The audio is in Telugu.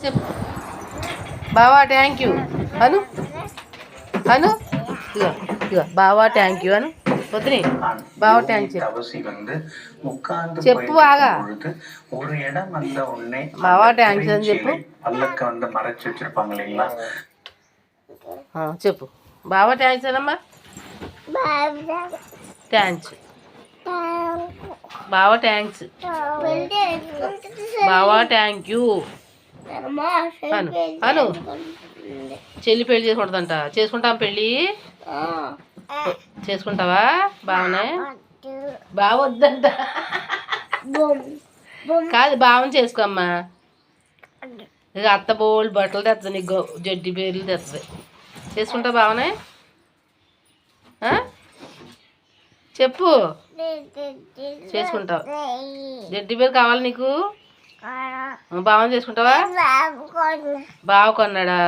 చెప్పు బావా థ్యాంక్ యూ అను అను ఇగో ఇగో బావా థ్యాంక్ యూ అను వద్దుని బావా థ్యాంక్ చెప్పు బాగా బావా థ్యాంక్స్ అని చెప్పు చెప్పు బావా థ్యాంక్స్ అనమ్మా థ్యాంక్స్ బావా థ్యాంక్స్ బావా థ్యాంక్ యూ అను అను చెల్లి పెళ్లి చేసుకుంటుందంట చేసుకుంటాం పెళ్ళి చేసుకుంటావా బావనే బావ వద్దంట కాదు బావని చేసుకోమ్మా ఇక అత్త బోళ్ళు బట్టలు తెస్తుంది నీకు జడ్డి పేర్లు తెస్తుంది చేసుకుంటావు బావనే చెప్పు చేసుకుంటావు జడ్డి పేరు కావాలి నీకు బావని చేసుకుంటావా బావ కొన్నాడా